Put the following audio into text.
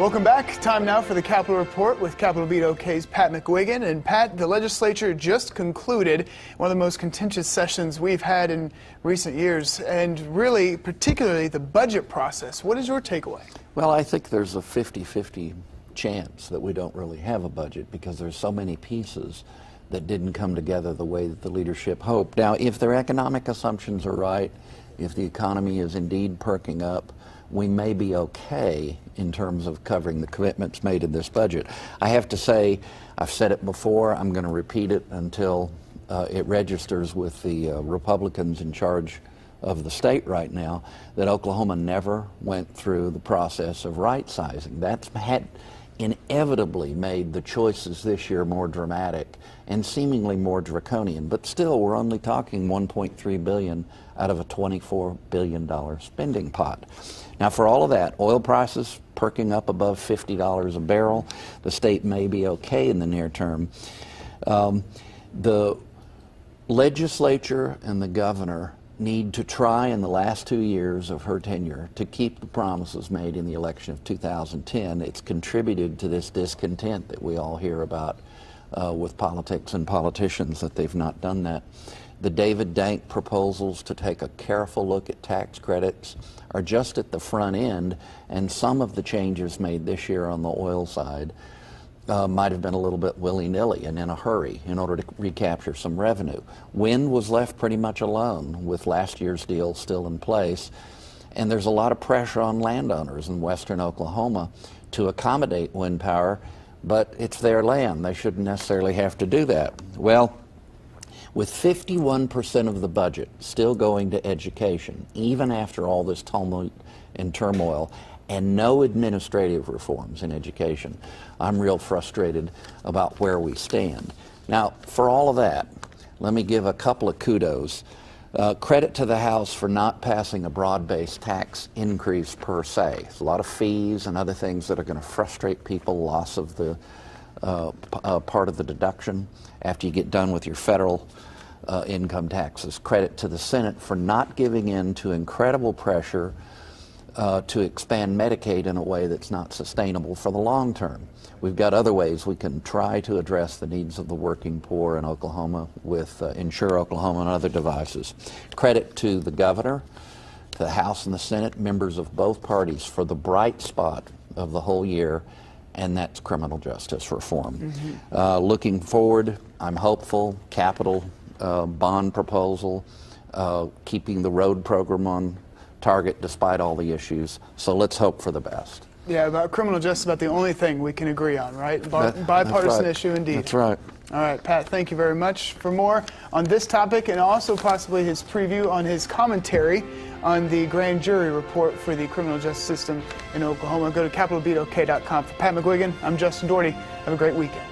Welcome back. Time now for the Capitol Report with CapitolBeatOK's Pat McGuigan. And Pat, the legislature just concluded one of the most contentious sessions we've had in recent years, and really, particularly the budget process. What is your takeaway? Well, I think there's a 50-50 chance that we don't really have a budget because there's so many pieces that didn't come together the way that the leadership hoped. Now, if their economic assumptions are right, if the economy is indeed perking up, we may be okay in terms of covering the commitments made in this budget. I have to say, I've said it before, I'm going to repeat it until it registers with the Republicans in charge of the state right now, that Oklahoma never went through the process of right-sizing. That's had inevitably made the choices this year more dramatic and seemingly more draconian, but still we're only talking $1.3 billion out of a $24 billion spending pot. Now, for all of that, oil prices perking up above $50 a barrel. The state may be okay in the near term. The legislature and the governor need to try in the last 2 years of her tenure to keep the promises made in the election of 2010. It's contributed to this discontent that we all hear about with politics and politicians, that they've not done that. The David Dank proposals to take a careful look at tax credits are just at the front end, and some of the changes made this year on the oil side might have been a little bit willy-nilly and in a hurry in order to recapture some revenue. Wind was left pretty much alone with last year's deal still in place, and there's a lot of pressure on landowners in western Oklahoma to accommodate wind power, but it's their land. They shouldn't necessarily have to do that. Well, with 51% of the budget still going to education, even after all this tumult and turmoil, and no administrative reforms in education, I'm real frustrated about where we stand. Now, for all of that, let me give a couple of kudos. Credit to the House for not passing a broad-based tax increase per se. There's a lot of fees and other things that are going to frustrate people, loss of the part of the deduction after you get done with your federal income taxes. Credit to the Senate for not giving in to incredible pressure to expand Medicaid in a way that's not sustainable for the long term. We've got other ways we can try to address the needs of the working poor in Oklahoma with Insure Oklahoma and other devices. Credit to the governor, to the House and the Senate, members of both parties for the bright spot of the whole year, and that's criminal justice reform. Looking forward, I'm hopeful. Capital bond proposal, keeping the road program on target despite all the issues. So let's hope for the best. Yeah, about criminal justice, about the only thing we can agree on, right? Bipartisan issue indeed. That's right. All right, Pat, thank you very much. For more on this topic and also possibly his preview on his commentary on the grand jury report for the criminal justice system in Oklahoma, go to CapitolBeatOK.com. For Pat McGuigan, I'm Justin Dougherty. Have a great weekend.